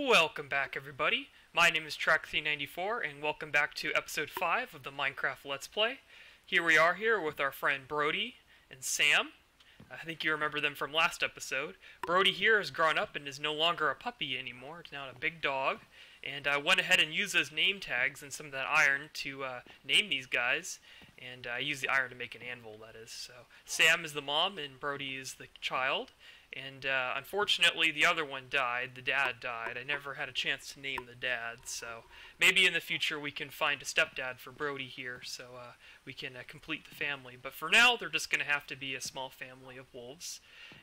Welcome back, everybody. My name is Track394, and welcome back to episode 5 of the Minecraft Let's Play. Here we are with our friend Brody and Sam. I think you remember them from last episode. Brody here has grown up and is no longer a puppy anymore. It's now a big dog. And I went ahead and used those name tags and some of that iron to name these guys. And I used the iron to make an anvil, that is. So Sam is the mom and Brody is the child. And unfortunately, the other one died. The dad died. I never had a chance to name the dad, so maybe in the future we can find a stepdad for Brody here, so we can complete the family. But for now, they're just going to have to be a small family of wolves.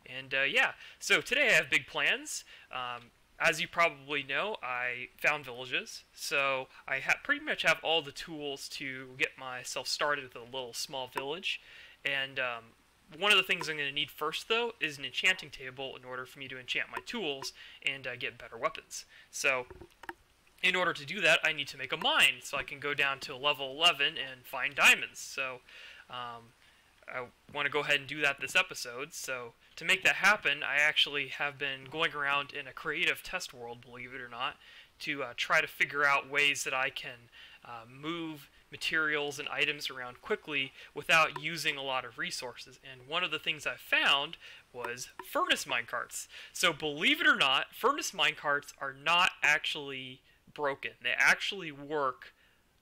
And yeah, so today I have big plans. As you probably know, I found villages, so I pretty much have all the tools to get myself started with a little small village. And one of the things I'm going to need first, though, is an enchanting table in order for me to enchant my tools and get better weapons. So, in order to do that, I need to make a mine, so I can go down to level 11 and find diamonds. So, I want to go ahead and do that this episode. So, to make that happen, I actually have been going around in a creative test world, believe it or not, to try to figure out ways that I can move materials and items around quickly without using a lot of resources. And one of the things I found was furnace minecarts. So believe it or not, furnace minecarts are not actually broken. They actually work,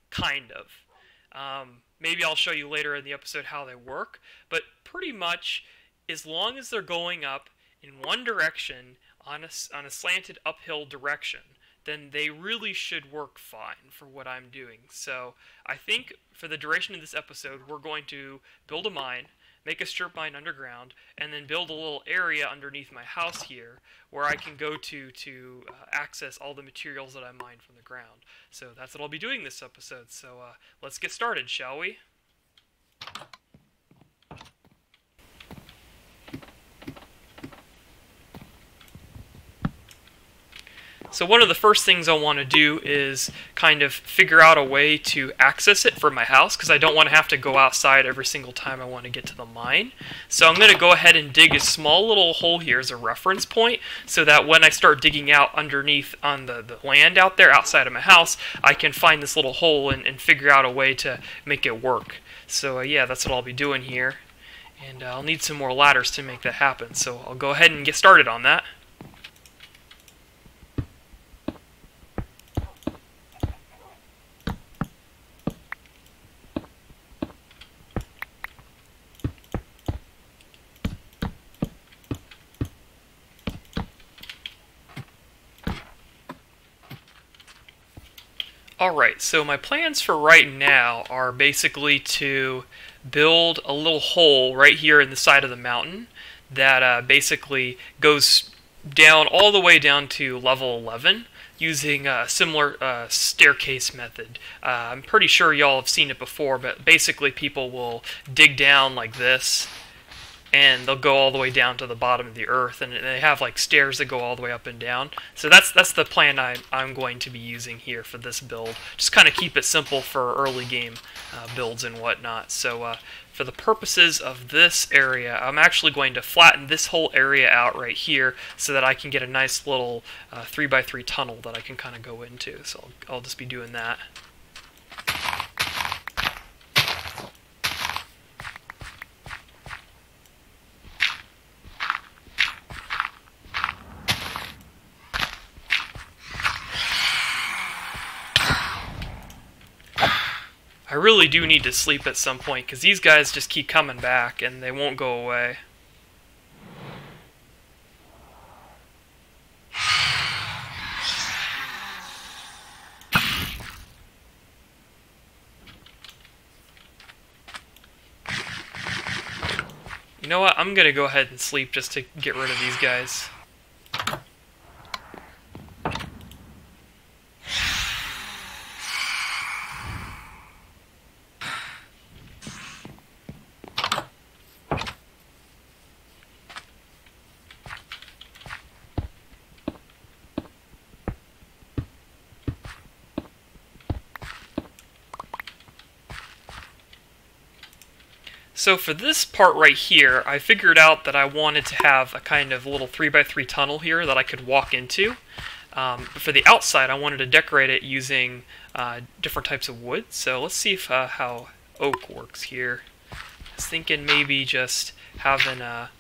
kind of. Maybe I'll show you later in the episode how they work, but pretty much as long as they're going up in one direction on a slanted uphill direction, then they really should work fine for what I'm doing. So I think for the duration of this episode, we're going to build a mine, make a strip mine underground, and then build a little area underneath my house here where I can go to access all the materials that I mine from the ground. So that's what I'll be doing this episode. So let's get started, shall we? So one of the first things I want to do is kind of figure out a way to access it for my house, because I don't want to have to go outside every single time I want to get to the mine. So I'm going to go ahead and dig a small little hole here as a reference point, so that when I start digging out underneath on the land out there outside of my house, I can find this little hole and figure out a way to make it work. So yeah, that's what I'll be doing here. And I'll need some more ladders to make that happen, so I'll go ahead and get started on that. Alright, so my plans for right now are basically to build a little hole right here in the side of the mountain that basically goes down all the way down to level 11 using a similar staircase method. I'm pretty sure y'all have seen it before, but basically people will dig down like this, and they'll go all the way down to the bottom of the earth, and they have like stairs that go all the way up and down. So that's the plan I'm going to be using here for this build. Just kind of keep it simple for early game builds and whatnot. So for the purposes of this area, I'm actually going to flatten this whole area out right here so that I can get a nice little 3x3 tunnel that I can kind of go into. So I'll just be doing that. I really do need to sleep at some point, because these guys just keep coming back, and they won't go away. You know what? I'm gonna go ahead and sleep just to get rid of these guys. So for this part right here, I figured out that I wanted to have a kind of little 3x3 tunnel here that I could walk into. But for the outside, I wanted to decorate it using different types of wood. So let's see if, how oak works here. I was thinking maybe just having a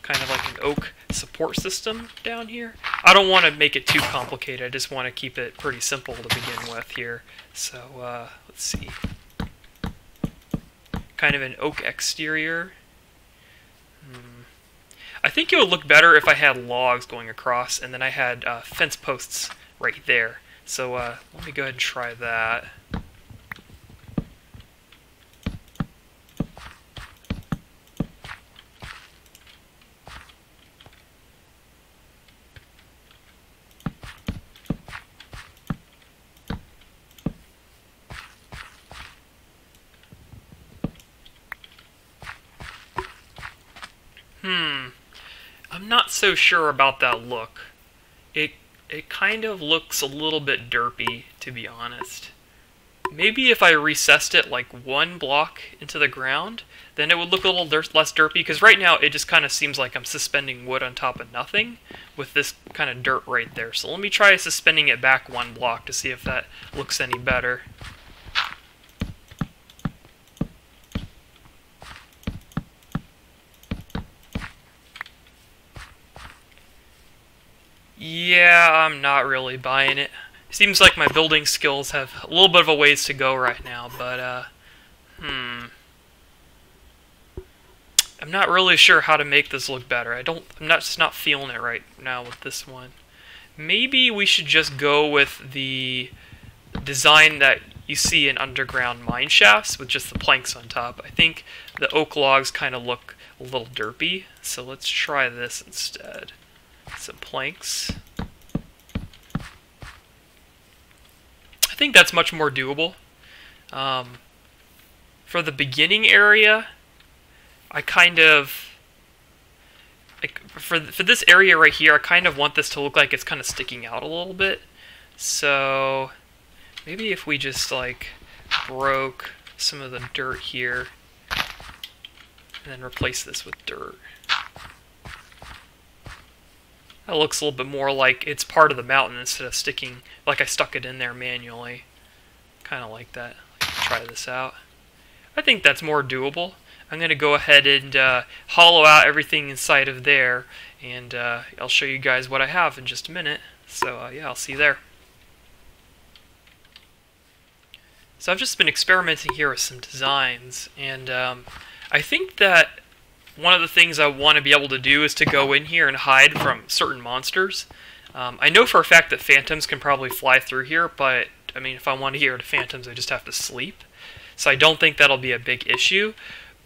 kind of like an oak support system down here. I don't want to make it too complicated. I just want to keep it pretty simple to begin with here. So let's see. Kind of an oak exterior. I think it would look better if I had logs going across and then I had fence posts right there. So let me go ahead and try that. I'm not so sure about that look. It kind of looks a little bit derpy, to be honest. Maybe if I recessed it like one block into the ground, then it would look a little less derpy, because right now it just kind of seems like I'm suspending wood on top of nothing with this kind of dirt right there. So let me try suspending it back one block to see if that looks any better. Yeah, I'm not really buying it. Seems like my building skills have a little bit of a ways to go right now, but, I'm not really sure how to make this look better. I'm just not feeling it right now with this one. Maybe we should just go with the design that you see in underground mine shafts with just the planks on top. I think the oak logs kind of look a little derpy, so let's try this instead. Some planks. I think that's much more doable. For the beginning area, I kind of for this area right here, I kind of want this to look like it's kind of sticking out a little bit. So maybe if we just like broke some of the dirt here and then replace this with dirt. That looks a little bit more like it's part of the mountain instead of sticking, like I stuck it in there manually. Kind of like that. Let's try this out. I think that's more doable. I'm going to go ahead and hollow out everything inside of there, and I'll show you guys what I have in just a minute. So yeah, I'll see you there. So I've just been experimenting here with some designs, and I think that one of the things I want to be able to do is to go in here and hide from certain monsters. I know for a fact that phantoms can probably fly through here, but I mean, if I want to get rid of phantoms, I just have to sleep. So I don't think that'll be a big issue.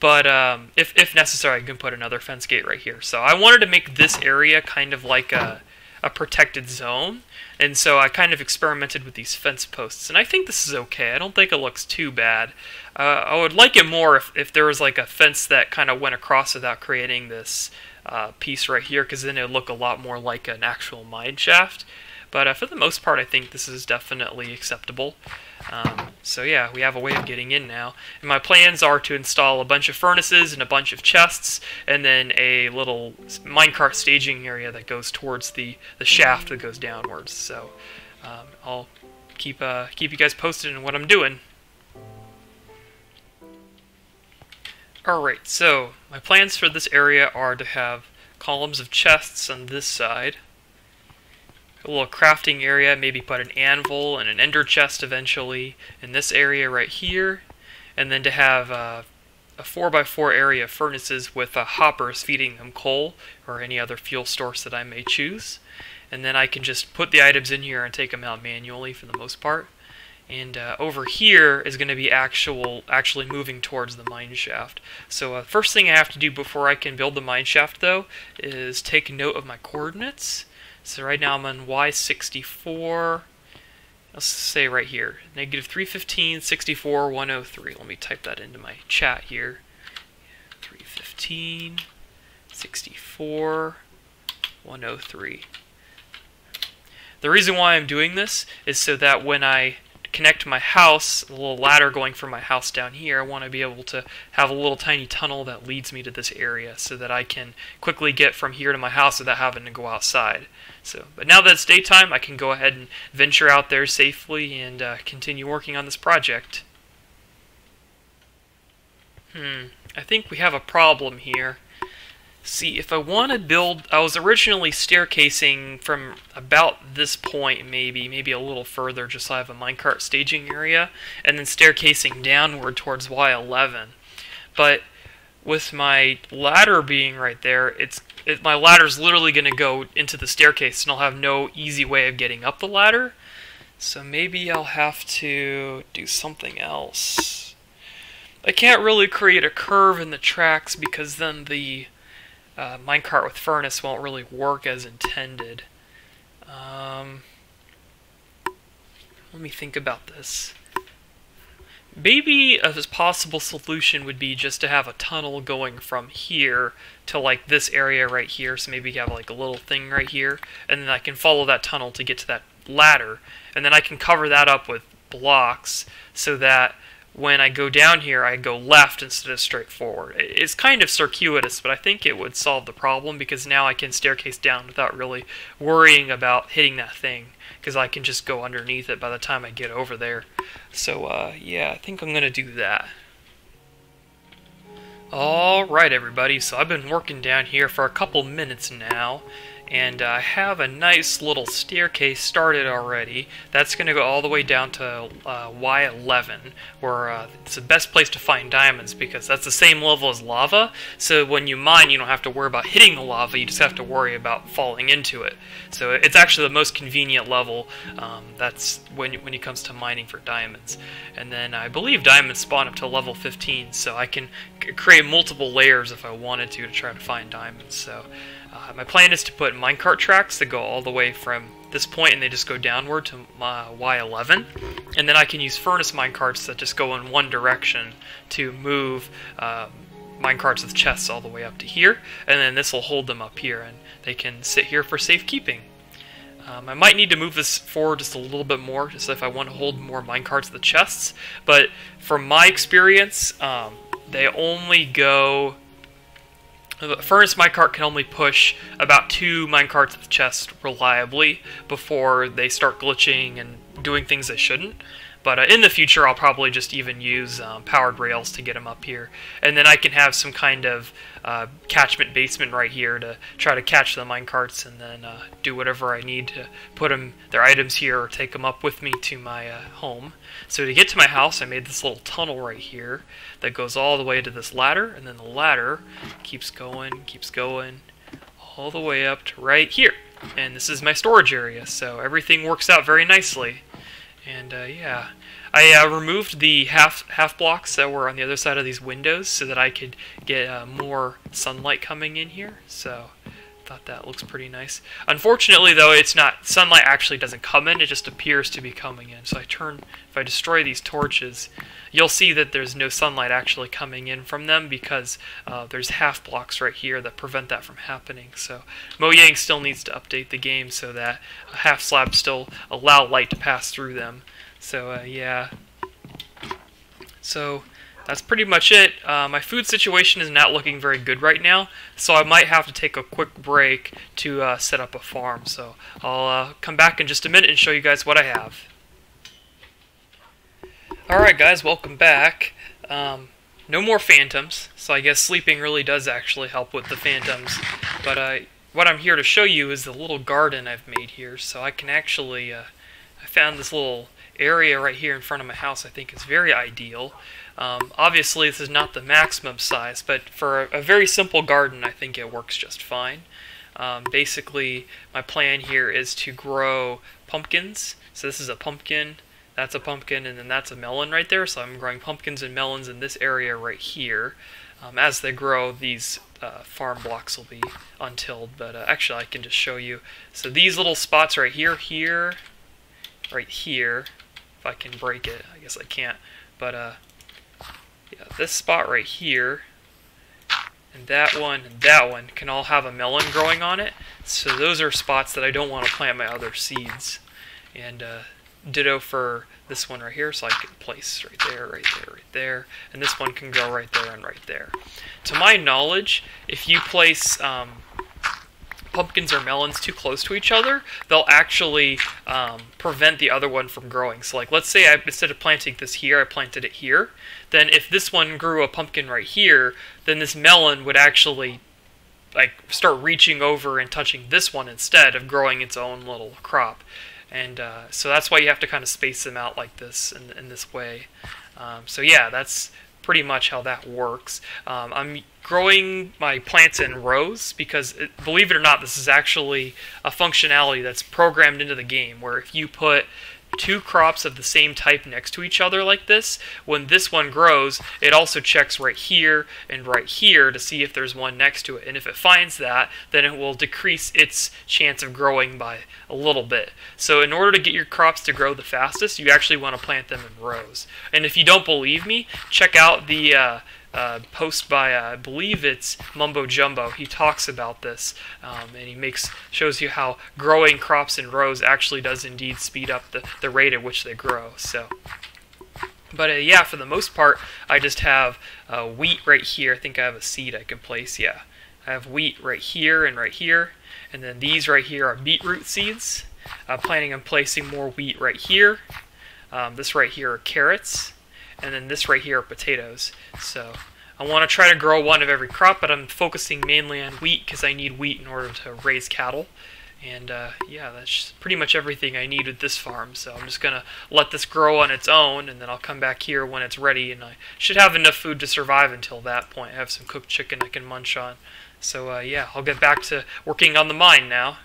But if necessary, I can put another fence gate right here. So I wanted to make this area kind of like a protected zone. And so I kind of experimented with these fence posts. And I think this is okay. I don't think it looks too bad. I would like it more if there was like a fence that kind of went across without creating this piece right here, because then it would look a lot more like an actual mine shaft. But for the most part, I think this is definitely acceptable. So yeah, we have a way of getting in now. And my plans are to install a bunch of furnaces and a bunch of chests, and then a little minecart staging area that goes towards the shaft that goes downwards. So I'll keep you guys posted on what I'm doing. Alright, so my plans for this area are to have columns of chests on this side, a little crafting area, maybe put an anvil and an ender chest eventually in this area right here, and then to have a 4x4 area of furnaces with hoppers feeding them coal or any other fuel source that I may choose. And then I can just put the items in here and take them out manually for the most part. And over here is going to be actually moving towards the mine shaft. So first thing I have to do before I can build the mine shaft, though, is take note of my coordinates. So right now I'm on Y64, let's say right here, negative 315, 64, 103. Let me type that into my chat here. 315, 64, 103. The reason why I'm doing this is so that when I connect my house, a little ladder going from my house down here, I want to be able to have a little tiny tunnel that leads me to this area so that I can quickly get from here to my house without having to go outside. So, but now that it's daytime, I can go ahead and venture out there safely and continue working on this project. I think we have a problem here. See, if I want to build, I was originally staircasing from about this point, maybe a little further, just so I have a minecart staging area, and then staircasing downward towards Y11. But with my ladder being right there, my ladder's literally going to go into the staircase, and I'll have no easy way of getting up the ladder. So maybe I'll have to do something else. I can't really create a curve in the tracks because then the minecart with furnace won't really work as intended. Let me think about this. Maybe a possible solution would be just to have a tunnel going from here to like this area right here. So maybe you have like a little thing right here, and then I can follow that tunnel to get to that ladder, and then I can cover that up with blocks so that when I go down here, I go left instead of straight forward. It's kind of circuitous, but I think it would solve the problem because now I can staircase down without really worrying about hitting that thing, because I can just go underneath it by the time I get over there. So, yeah, I think I'm going to do that. Alright, everybody, so I've been working down here for a couple minutes now, and I have a nice little staircase started already. That's going to go all the way down to Y11, where it's the best place to find diamonds because that's the same level as lava. So when you mine, you don't have to worry about hitting the lava, you just have to worry about falling into it. So it's actually the most convenient level. That's when it comes to mining for diamonds. And then I believe diamonds spawn up to level 15, so I can create multiple layers if I wanted to try to find diamonds. So my plan is to put minecart tracks that go all the way from this point and they just go downward to Y11, and then I can use furnace minecarts that just go in one direction to move minecarts with chests all the way up to here, and then this will hold them up here and they can sit here for safekeeping. I might need to move this forward just a little bit more, just if I want to hold more minecarts with the chests, but from my experience, they only go... The furnace minecart can only push about 2 minecarts with chests reliably before they start glitching and doing things they shouldn't. But in the future, I'll probably just even use powered rails to get them up here. And then I can have some kind of catchment basement right here to try to catch the minecarts and then do whatever I need to put their items here or take them up with me to my home. So to get to my house, I made this little tunnel right here that goes all the way to this ladder, and then the ladder keeps going all the way up to right here. And this is my storage area, so everything works out very nicely. And yeah, I removed the half blocks that were on the other side of these windows so that I could get more sunlight coming in here. So I thought that looks pretty nice. Unfortunately, though, it's not, sunlight actually doesn't come in; it just appears to be coming in. So if I destroy these torches, you'll see that there's no sunlight actually coming in from them because there's half blocks right here that prevent that from happening. So Mojang still needs to update the game so that half slabs still allow light to pass through them. So yeah. So that's pretty much it. My food situation is not looking very good right now, so I might have to take a quick break to set up a farm. So I'll come back in just a minute and show you guys what I have. Alright guys, welcome back. No more phantoms, so I guess sleeping really does actually help with the phantoms. But what I'm here to show you is the little garden I've made here. So I can actually, I found this little area right here in front of my house I think is very ideal. Obviously this is not the maximum size, but for a very simple garden I think it works just fine. Basically my plan here is to grow pumpkins. So this is a pumpkin, that's a pumpkin, and then that's a melon right there. So I'm growing pumpkins and melons in this area right here. As they grow, these farm blocks will be untilled, but actually I can just show you. So these little spots right here, right here, if I can break it, I guess I can't, but yeah, this spot right here, and that one can all have a melon growing on it. So those are spots that I don't want to plant my other seeds. And ditto for this one right here, so I can place right there, right there, right there, and this one can go right there and right there. To my knowledge, if you place pumpkins or melons too close to each other, they'll actually prevent the other one from growing. So like, let's say instead of planting this here, I planted it here, then if this one grew a pumpkin right here, then this melon would actually like start reaching over and touching this one instead of growing its own little crop. And so that's why you have to kind of space them out like this in this way. So yeah, that's pretty much how that works. I'm growing my plants in rows because, believe it or not, this is actually a functionality that's programmed into the game, where if you put two crops of the same type next to each other like this, when this one grows, it also checks right here and right here to see if there's one next to it. And if it finds that, then it will decrease its chance of growing by a little bit. So in order to get your crops to grow the fastest, you actually want to plant them in rows. And if you don't believe me, check out the post by I believe it's Mumbo Jumbo. He talks about this, and he shows you how growing crops in rows actually does indeed speed up the rate at which they grow. So, but yeah, for the most part, I just have wheat right here. I think I have a seed I can place. Yeah, I have wheat right here, and then these right here are beetroot seeds. I'm planning on placing more wheat right here. This right here are carrots. And then this right here are potatoes. So I want to try to grow one of every crop, but I'm focusing mainly on wheat because I need wheat in order to raise cattle. And yeah, that's pretty much everything I need with this farm. So I'm just going to let this grow on its own, and then I'll come back here when it's ready. And I should have enough food to survive until that point. I have some cooked chicken I can munch on. So yeah, I'll get back to working on the mine now.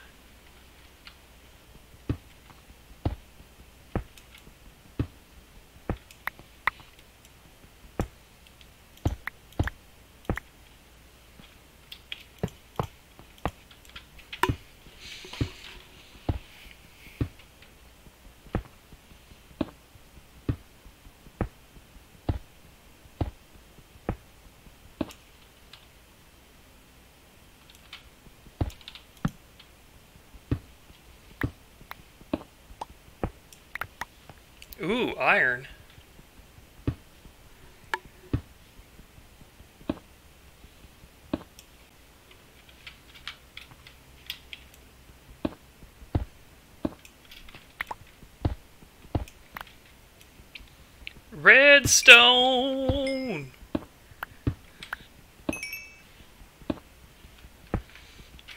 Ooh, iron. Redstone!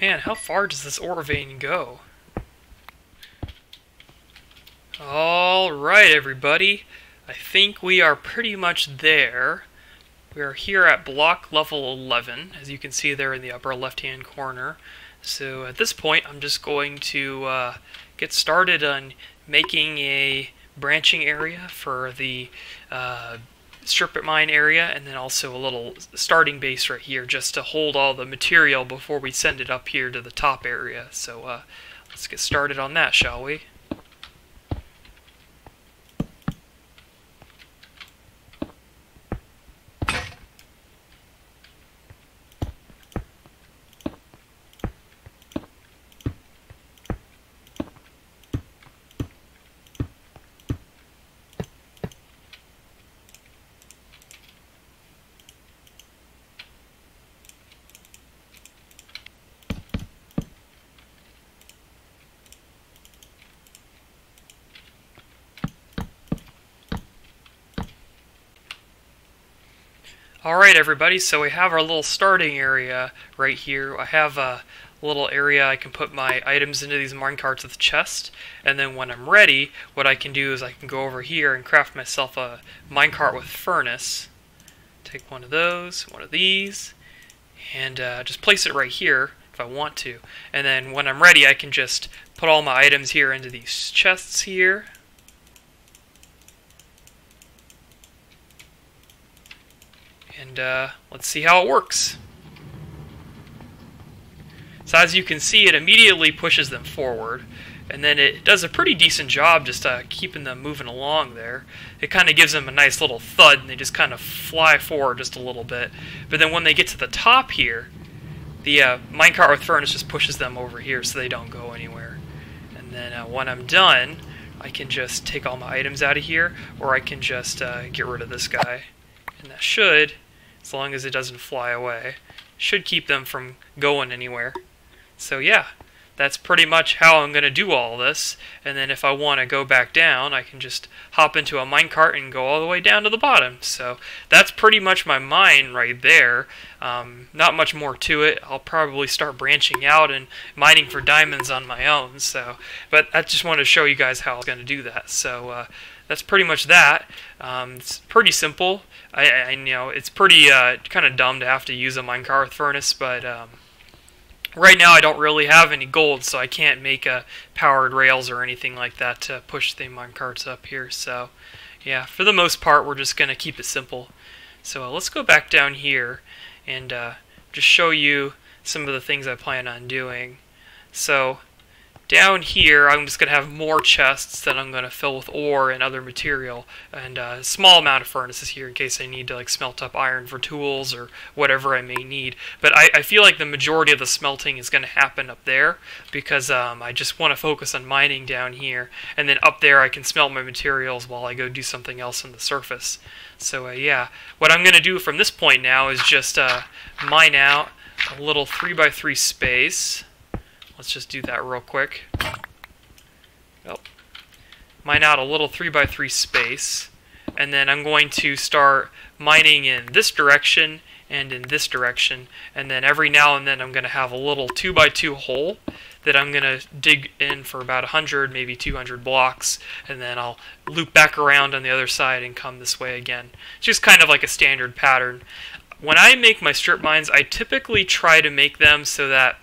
Man, how far does this ore vein go? Alright, everybody. I think we are pretty much there. We are here at block level 11, as you can see there in the upper left-hand corner. So at this point, I'm just going to get started on making a branching area for the strip mine area, and then also a little starting base right here just to hold all the material before we send it up here to the top area. So let's get started on that, shall we? Alright, everybody, so we have our little starting area right here. I have a little area I can put my items into these minecarts with chest, and then when I'm ready, what I can do is I can go over here and craft myself a minecart with furnace. Take one of those, one of these, and just place it right here if I want to. And then when I'm ready, I can just put all my items here into these chests here. And let's see how it works. So as you can see, it immediately pushes them forward, and then it does a pretty decent job just keeping them moving along there. It kind of gives them a nice little thud, and they just kind of fly forward just a little bit. But then when they get to the top here, the minecart with furnace just pushes them over here so they don't go anywhere. And then when I'm done, I can just take all my items out of here, or I can just get rid of this guy. And that should, as long as it doesn't fly away, should keep them from going anywhere. So yeah, that's pretty much how I'm going to do all this. And then if I want to go back down, I can just hop into a minecart and go all the way down to the bottom. So that's pretty much my mine right there. Not much more to it. I'll probably start branching out and mining for diamonds on my own. So, but I just wanted to show you guys how I'm going to do that. So that's pretty much that. It's pretty simple. I know it's pretty kind of dumb to have to use a minecart furnace, but right now I don't really have any gold, so I can't make powered rails or anything like that to push the minecarts up here. So yeah, for the most part we're just going to keep it simple. So let's go back down here and just show you some of the things I plan on doing. So down here I'm just going to have more chests that I'm going to fill with ore and other material, and a small amount of furnaces here in case I need to like smelt up iron for tools or whatever I may need. But I feel like the majority of the smelting is going to happen up there because I just want to focus on mining down here, and then up there I can smelt my materials while I go do something else on the surface. So yeah, what I'm going to do from this point now is just mine out a little 3x3 space. Let's just do that real quick. Yep. Mine out a little 3x3 space, and then I'm going to start mining in this direction and in this direction, and then every now and then I'm going to have a little 2x2 hole that I'm going to dig in for about 100, maybe 200 blocks, and then I'll loop back around on the other side and come this way again. It's just kind of like a standard pattern. When I make my strip mines, I typically try to make them so that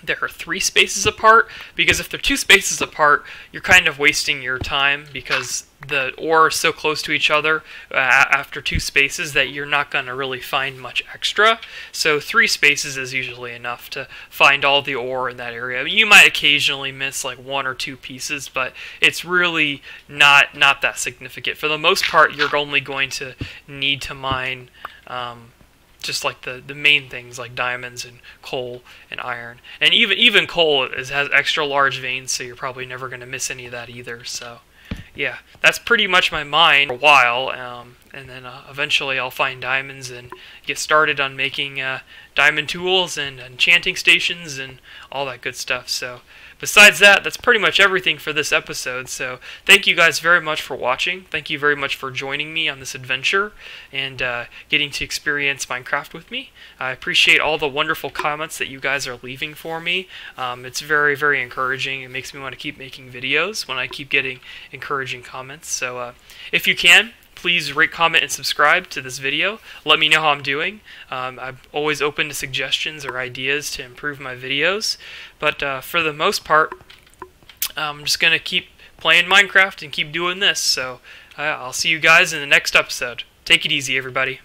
there are 3 spaces apart, because if they're 2 spaces apart, you're kind of wasting your time because the ore is so close to each other after 2 spaces that you're not going to really find much extra. So 3 spaces is usually enough to find all the ore in that area. You might occasionally miss like 1 or 2 pieces, but it's really not that significant. For the most part, you're only going to need to mine just like the main things like diamonds and coal and iron, and even coal has extra large veins, so you're probably never going to miss any of that either. So yeah, that's pretty much my mine for a while, and then eventually I'll find diamonds and get started on making diamond tools and enchanting stations and all that good stuff. So besides that, that's pretty much everything for this episode. So thank you guys very much for watching. Thank you very much for joining me on this adventure and getting to experience Minecraft with me. I appreciate all the wonderful comments that you guys are leaving for me. It's very, very encouraging. It makes me want to keep making videos when I keep getting encouraging comments. So if you can, please rate, comment, and subscribe to this video. Let me know how I'm doing. I'm always open to suggestions or ideas to improve my videos. But for the most part, I'm just going to keep playing Minecraft and keep doing this. So I'll see you guys in the next episode. Take it easy, everybody.